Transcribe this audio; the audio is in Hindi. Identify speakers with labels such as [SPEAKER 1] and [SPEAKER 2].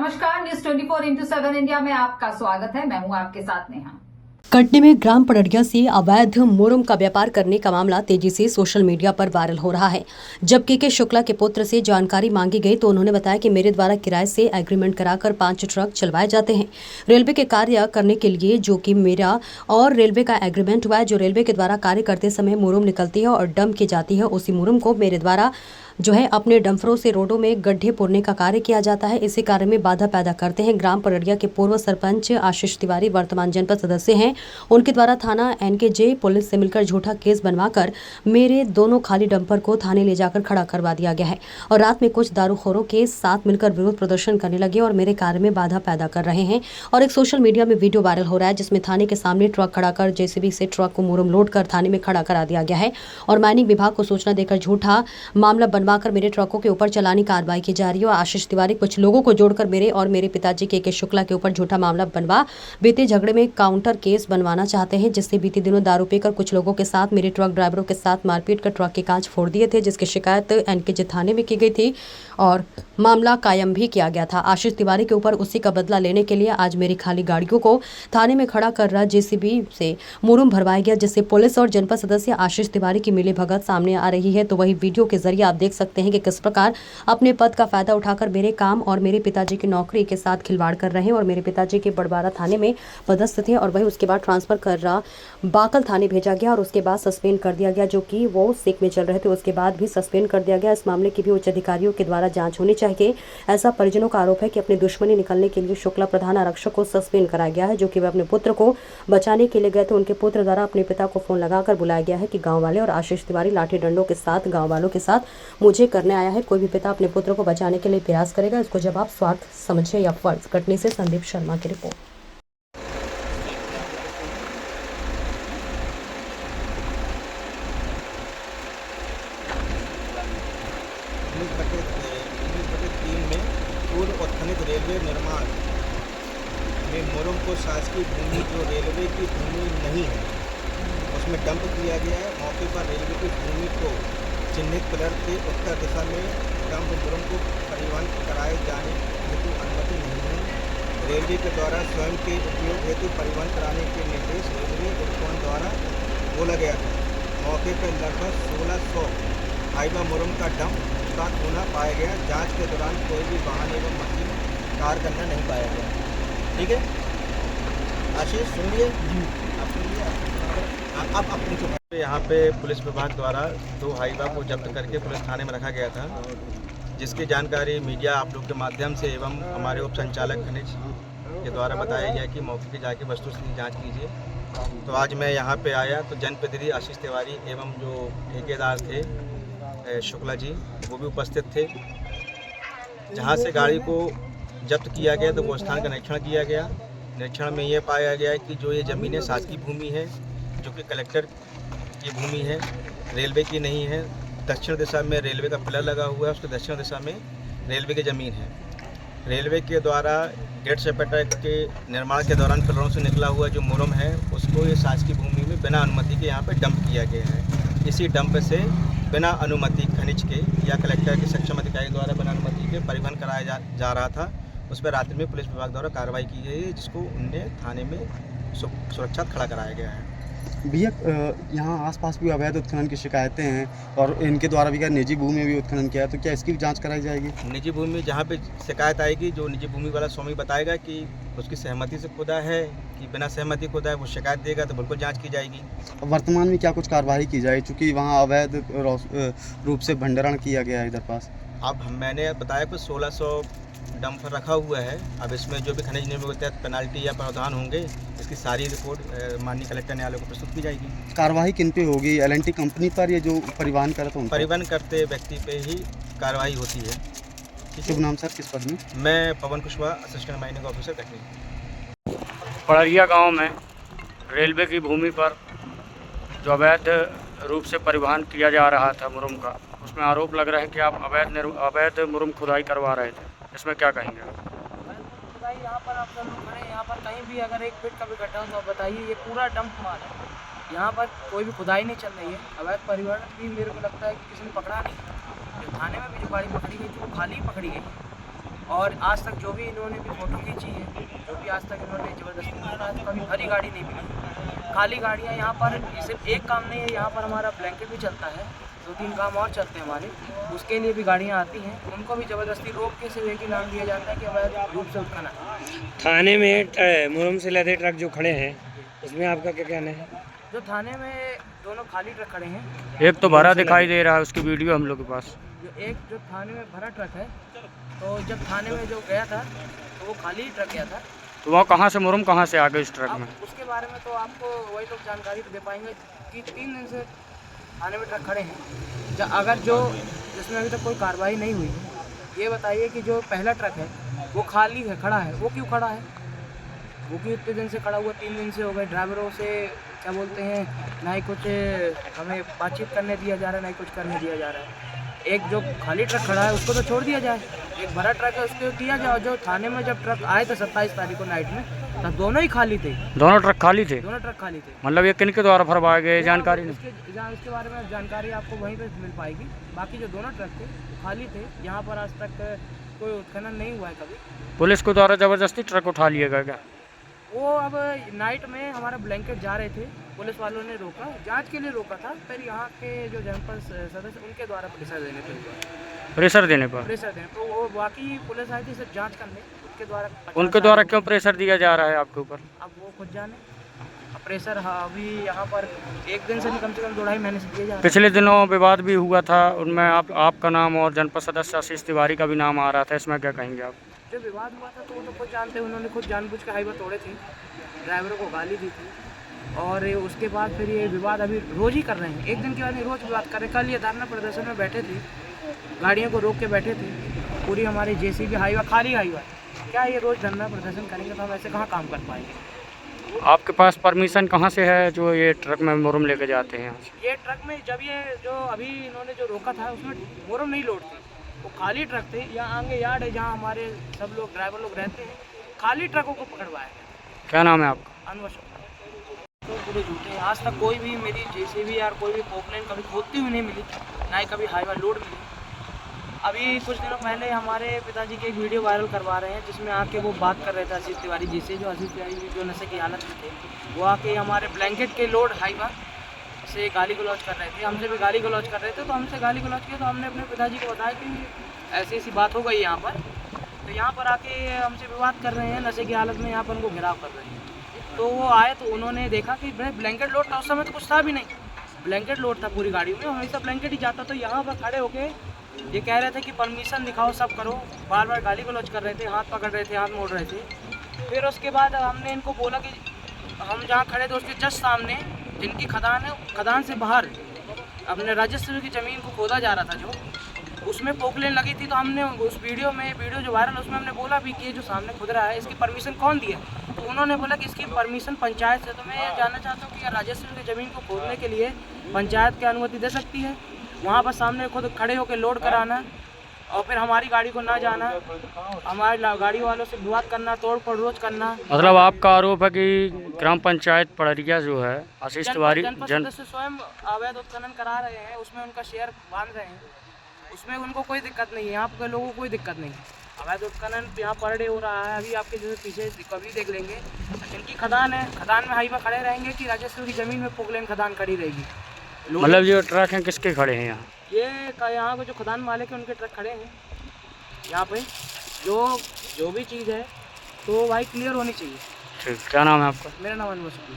[SPEAKER 1] नमस्कार, न्यूज 24x7 इंडिया में आपका स्वागत है। मैं हूं आपके साथ नेहा।
[SPEAKER 2] कटनी में ग्राम पड़रिया से अवैध मुरम का व्यापार करने का मामला तेजी से सोशल मीडिया पर वायरल हो रहा है। जब के शुक्ला के पुत्र से जानकारी मांगी गई तो उन्होंने बताया कि मेरे द्वारा किराए से एग्रीमेंट कराकर 5 ट्रक चलवाए जाते हैं रेलवे के कार्य करने के लिए, जो कि मेरा और रेलवे का एग्रीमेंट हुआ है। जो रेलवे के द्वारा कार्य करते समय मुरम निकलती है और डंप की जाती है, उसी मुरम को मेरे द्वारा जो है अपने डंफरों से रोडों में गड्ढे पुरने का कार्य किया जाता है। इसी कार्य में बाधा पैदा करते हैं। ग्राम पड़रिया के पूर्व सरपंच आशीष तिवारी वर्तमान जनपद सदस्य हैं। उनके द्वारा थाना एनकेजे पुलिस से मिलकर झूठा केस बनवाकर मेरे दोनों खाली डंपर को थाने ले जाकर खड़ा करवा दिया गया है और रात में कुछ दारूखोरों के साथ मिलकर विरोध प्रदर्शन करने लगे और मेरे कार्य में बाधा पैदा कर रहे हैं। और एक सोशल मीडिया में वीडियो वायरल हो रहा है जिसमें थाने के सामने ट्रक खड़ा कर जेसीबी से ट्रक को मुरम लोड कर थाने में खड़ा करा दिया गया है और माइनिंग विभाग को सूचना देकर झूठा मामला बनवाकर मेरे ट्रकों के ऊपर चलानी कार्रवाई की जा रही है। और आशीष तिवारी कुछ लोगों को जोड़कर मेरे और मेरे पिताजी के शुक्ला के ऊपर झूठा मामला बनवा बीते झगड़े में काउंटर केस बनवाना चाहते हैं, जिससे बीते दिनों दारू पीकर कुछ लोगों के साथ मेरे ट्रक ड्राइवरों के साथ मारपीट कर ट्रक के कांच फोड़ दिए थे, जिसकी शिकायत एनकेजे थाने में की गई थी और मामला कायम भी किया गया था। आशीष तिवारी के ऊपर उसी का बदला लेने के लिए आज मेरी खाली गाड़ियों को थाने में खड़ा कर रहा जेसीबी से मुरम भरवाया गया, जिससे पुलिस और जनपद सदस्य आशीष तिवारी की मिलीभगत सामने आ रही है। तो वही वीडियो के जरिए आप देख सकते हैं कि किस प्रकार अपने पद का फायदा उठाकर मेरे काम और मेरे पिताजी की नौकरी के साथ खिलवाड़ कर रहे हैं। और मेरे पिताजी के बड़बारा थाने में पदस्थ थे और वही उसके बाद ट्रांसफर कर रहा बाकल थाने भेजा गया और उसके बाद सस्पेंड कर दिया गया, जो कि वो सिक में चल रहे थे, उसके बाद भी सस्पेंड कर दिया गया। इस मामले की भी उच्च अधिकारियों के द्वारा जांच होनी चाहिए। ऐसा परिजनों का आरोप है कि अपनी दुश्मनी निकालने के लिए शुक्ला प्रधान आरक्षक को सस्पेंड कराया गया है, जो कि वे अपने पुत्र को बचाने के लिए गए थे। उनके पुत्र द्वारा अपने पिता को फोन लगाकर बुलाया गया है कि गाँव वाले और आशीष तिवारी लाठी डंडों के साथ गाँव वालों के साथ मुझे करने आया है। कोई भी पिता अपने पुत्र को बचाने के लिए प्रयास करेगा, इसको जब आप स्वार्थ समझे या फर्ज। कटनी से संदीप शर्मा की रिपोर्ट।
[SPEAKER 3] तीन में पूर्व उत्खनित रेलवे निर्माण में मुरम को शासकीय भूमि जो रेलवे की भूमि नहीं है उसमें डंप किया गया है। मौके पर रेलवे की भूमि को चिन्हित पिलर के उत्तर दिशा में डंप मुरम को परिवहन कराए जाने हेतु अनुमति नहीं है। रेलवे के द्वारा स्वयं के उपयोग हेतु परिवहन कराने के निर्देश रेलवे उपकरण द्वारा बोला गया था। मौके पर लगभग 1600 हाइवा मुरम का डंप का होना पाया गया। जांच के दौरान कोई भी वाहन एवं मशीन कार्य करना नहीं पाया गया। ठीक है आशीष, सुनिए आप सुनिए आप अपनी। यहाँ पे पुलिस विभाग द्वारा 2 हाइवा को जब्त करके पुलिस थाने में रखा गया था, जिसकी जानकारी मीडिया आप लोग के माध्यम से एवं हमारे उप संचालक खनिज के द्वारा बताया गया कि मौके की जाके वस्तुस्थिति जाँच कीजिए। तो आज मैं यहाँ पे आया तो जनप्रतिनिधि आशीष तिवारी एवं जो ठेकेदार थे शुक्ला जी वो भी उपस्थित थे। जहाँ से गाड़ी को जब्त किया गया तो वो स्थान का निरीक्षण किया गया। निरीक्षण में ये पाया गया कि जो ये ज़मीनें शासकीय भूमि है, जो कि कलेक्टर की भूमि है, रेलवे की नहीं है। दक्षिण दिशा में रेलवे का पिलर लगा हुआ है, उसके दक्षिण दिशा में रेलवे की ज़मीन है। रेलवे के द्वारा गेट सेपरेटर के निर्माण के दौरान पिलरों से निकला हुआ जो मुरम है उसको ये शासकीय भूमि में बिना अनुमति के यहाँ पर डंप किया गया है। इसी डंप से बिना अनुमति खनिज के या कलेक्टर के सक्षम अधिकारी द्वारा बिना अनुमति के परिवहन कराया जा रहा था। उस पर रात्रि में पुलिस विभाग द्वारा कार्रवाई की गई है, जिसको उनने थाने में सुरक्षित खड़ा कराया गया है।
[SPEAKER 4] भैया यहाँ आसपास भी अवैध उत्खनन की शिकायतें हैं और इनके द्वारा भी क्या निजी भूमि में भी उत्खनन किया है, तो क्या इसकी भी जांच कराई जाएगी?
[SPEAKER 3] निजी भूमि जहाँ पे शिकायत आएगी, जो निजी भूमि वाला स्वामी बताएगा कि उसकी सहमति से खुदा है कि बिना सहमति खुदा है, वो शिकायत देगा तो बिल्कुल जांच की जाएगी।
[SPEAKER 4] वर्तमान में क्या कुछ कार्रवाई की जाए, चूँकि वहाँ अवैध रूप से भंडारण किया गया है इधर पास?
[SPEAKER 3] अब मैंने बताया कि 1600 डंपर रखा हुआ है। अब इसमें जो भी खनिज नियमों के तहत पेनाल्टी या प्रावधान होंगे, इसकी सारी रिपोर्ट माननीय कलेक्टर न्यायालय को प्रस्तुत की जाएगी।
[SPEAKER 4] कार्रवाई किन पे होगी, एल&टी कंपनी पर या जो परिवहन करता है?
[SPEAKER 3] परिवहन करते व्यक्ति पे ही कार्रवाई होती है।
[SPEAKER 4] शुभ नाम सर, किस पद में?
[SPEAKER 3] मैं Pawan Kushwaha, assistant mining officer Katni.
[SPEAKER 5] Padariya गांव में रेलवे की भूमि पर जो अवैध रूप से परिवहन किया जा रहा था मुरम का, उसमें आरोप लग रहा है कि आप अवैध मुरम खुदाई करवा रहे थे। इसमें क्या कहेंगे?
[SPEAKER 6] खुदाई यहाँ पर आप लोग खड़े, यहाँ पर कहीं भी अगर 1 फीट का भी गड्ढा हो तो आप बताइए, ये पूरा डंप माल है। यहाँ पर कोई भी खुदाई नहीं चल रही है। अवैध परिवहन भी मेरे को लगता है कि किसी ने पकड़ा नहीं। थाने में भी जो गाड़ी पकड़ी गई थी वो खाली ही पकड़ी गई। और आज तक जो भी इन्होंने भी फ़ोटो खींची है, जो भी आज तक इन्होंने ज़बरदस्ती आज कभी भरी गाड़ी नहीं मिली, खाली गाड़ियाँ यहाँ पर। सिर्फ एक काम नहीं है, यहाँ पर हमारा ब्लैंकेट भी चलता है, 2-3 काम और चलते हैं हमारे, उसके लिए भी गाड़ियाँ आती हैं, उनको भी ज़बरदस्ती रोक के सिर्फ एक ही नाम दिया जाता है कि अवैध रूप से उत्खनन।
[SPEAKER 7] थाने में मुरम से लदे ट्रक जो खड़े हैं, इसमें आपका क्या कहना है?
[SPEAKER 6] जो थाने में दोनों खाली ट्रक खड़े हैं,
[SPEAKER 5] एक तो भरा दिखाई दे रहा है, उसकी वीडियो हम लोग के पास।
[SPEAKER 6] जो थाने में भरा ट्रक है, तो जब थाने में जो गया था तो वो खाली ही ट्रक गया था।
[SPEAKER 5] तो वहाँ कहाँ से मुरम कहाँ से आ गए इस ट्रक
[SPEAKER 6] अब
[SPEAKER 5] में?
[SPEAKER 6] उसके बारे में तो आपको वही लोग जानकारी दे पाएंगे कि 3 दिन से थाने में ट्रक खड़े हैं। अगर जिसमें अभी तक कोई कार्रवाई नहीं हुई है, ये बताइए कि जो पहला ट्रक है वो खाली है, खड़ा है, वो क्यों खड़ा है? वो क्यों इतने दिन से खड़ा हुआ? 3 दिन से हो गए। ड्राइवरों से क्या बोलते हैं, ना ही कुछ हमें बातचीत करने दिया जा रहा है, ना ही कुछ करने दिया जा रहा है। एक जो खाली ट्रक खड़ा है उसको तो छोड़ दिया जाए, एक भरा ट्रक है उसको दिया जाए। जो थाने में जब ट्रक आए थे 27 तारीख को नाइट में, तब दोनों ही खाली थे।
[SPEAKER 5] दोनों ट्रक खाली थे?
[SPEAKER 6] दोनों ट्रक खाली थे।
[SPEAKER 5] मतलब ये किन के द्वारा भरवाए गए, जानकारी नहीं?
[SPEAKER 6] इसके बारे में जानकारी आपको वहीं पे मिल पाएगी। बाकी जो दोनों ट्रक थे खाली थे। यहाँ पर आज तक कोई उत्खनन नहीं हुआ है कभी।
[SPEAKER 5] पुलिस के द्वारा जबरदस्ती ट्रक उठा लिया गया क्या?
[SPEAKER 6] वो अब नाइट में हमारा ब्लैंकेट जा रहे थे, पुलिस वालों ने रोका, जांच के लिए रोका था। फिर यहाँ के जो जनपद सदस्य उनके द्वारा प्रेशर देने पे हुआ।
[SPEAKER 5] प्रेशर देने पर?
[SPEAKER 6] प्रेशर देने तो वो बाकी पुलिस आई थी सिर्फ जांच करने,
[SPEAKER 5] उनके द्वारा क्यों प्रेशर दिया जा रहा है आपके ऊपर?
[SPEAKER 6] अब वो खुद जाने। अब प्रेशर अभी यहाँ पर एक दिन से नहीं, कम से कम 2-2.5 महीने से दिए जा रहे हैं।
[SPEAKER 5] पिछले दिनों विवाद भी हुआ था, उनमें आपका नाम और जनपद सदस्य आशीष तिवारी का भी नाम आ रहा था, इसमें क्या कहेंगे आप?
[SPEAKER 6] जो विवाद हुआ था तो वो तो खुद जानते हैं, उन्होंने खुद जानबूझ के हाईवे तोड़े थे, ड्राइवरों को गाली दी थी, और उसके बाद फिर ये विवाद अभी रोज़ ही कर रहे हैं। एक दिन के बाद नहीं, रोज़ विवाद कर रहे हैं। कल ये धरना प्रदर्शन में बैठे थे, गाड़ियों को रोक के बैठे थे, पूरी हमारी जेसीबी हाईवा खाली हाईवा। क्या ये रोज़ धरना प्रदर्शन करेंगे तो हम ऐसे कहाँ काम कर पाएंगे?
[SPEAKER 5] आपके पास परमिशन कहाँ से है जो ये ट्रक में मुरम लेके जाते हैं?
[SPEAKER 6] ये ट्रक में जब ये जो अभी इन्होंने जो रोका था उसमें मुरम नहीं लोड थी, वो खाली ट्रक थे। यहाँ आगे यार्ड है जहाँ हमारे सब लोग ड्राइवर लोग रहते हैं, खाली ट्रकों को पकड़वाया।
[SPEAKER 5] क्या नाम है आपका?
[SPEAKER 6] अनवर तो पूरे झूठे हैं। आज तक कोई भी मेरी जेसीबी या कोई भी पोपलेन कभी खोदती हुई नहीं मिली, ना ही कभी हाईवा लोड मिली। अभी कुछ दिनों पहले हमारे पिताजी की एक वीडियो वायरल करवा रहे हैं जिसमें आके वो बात कर रहे थे आशीष तिवारी जी से, जो आशीष तिवारी जो नशे की हालत में थे, वो आके हमारे ब्लैंकेट के लोड हाईवा से गाली गलौज कर रहे थे, हमसे भी गाली गलौज कर रहे थे। तो हमसे गाली गलौज किया तो हमने अपने पिताजी को बताया कि ऐसी ऐसी बात हो गई यहाँ पर। तो यहाँ पर आके हमसे विवाद कर रहे हैं, नशे की हालत में यहाँ पर उनको घिराव कर रहे हैं। तो वो आए तो उन्होंने देखा कि ब्लैंकेट लोड था, उस समय तो कुछ था भी नहीं, ब्लैंकेट लोड था पूरी गाड़ी में, हमेशा ब्लैंकेट ही जाता। तो यहाँ पर खड़े होके ये कह रहे थे कि परमिशन दिखाओ, सब करो, बार बार गाली गलौज कर रहे थे, हाथ पकड़ रहे थे, हाथ मोड़ रहे थे। फिर उसके बाद हमने इनको बोला कि हम जहाँ खड़े थे उसके जस्ट सामने जिनकी खदान है, खदान से बाहर अपने राजस्व की ज़मीन को खोदा जा रहा था, जो उसमें पोकलेन लगी थी। तो हमने उस वीडियो जो वायरल, उसमें हमने बोला भी कि ये जो सामने खुद रहा है इसकी परमिशन कौन दिया? तो उन्होंने बोला कि इसकी परमिशन पंचायत से। तो मैं ये जानना चाहता हूँ कि क्या राजस्व की ज़मीन को खोदने के लिए पंचायत की अनुमति दे सकती है? वहाँ पर सामने खुद खड़े होकर लोड कराना और फिर हमारी गाड़ी को ना जाना, हमारी गाड़ी वालों से विवाद करना, तोड़ फोड़ करना।
[SPEAKER 5] मतलब आपका आरोप है कि ग्राम पंचायत पड़रिया जो है आशीष तिवारी
[SPEAKER 6] सदस्य स्वयं अवैध उत्खनन करा रहे हैं, उसमें उनका शेयर बांध रहे हैं, उसमें उनको कोई दिक्कत नहीं है, यहाँ के लोगों को कोई दिक्कत नहीं है। अवैध उत्खनन यहाँ पर डे हो रहा है। अभी आपके जैसे पीछे कभी देख लेंगे, जिनकी खदान है, खदान में हाईवा खड़े रहेंगे कि राजस्व की ज़मीन में पोकलेन खदान खड़ी रहेगी।
[SPEAKER 5] मतलब जो ट्रक हैं किसके खड़े हैं यहाँ?
[SPEAKER 6] ये यहाँ पे जो खदान मालिक है उनके ट्रक खड़े हैं यहाँ पे। जो भी चीज़ है तो भाई क्लियर होनी चाहिए।
[SPEAKER 5] ठीक, क्या नाम है आपका?
[SPEAKER 6] मेरा नाम अनवर शुक्ला।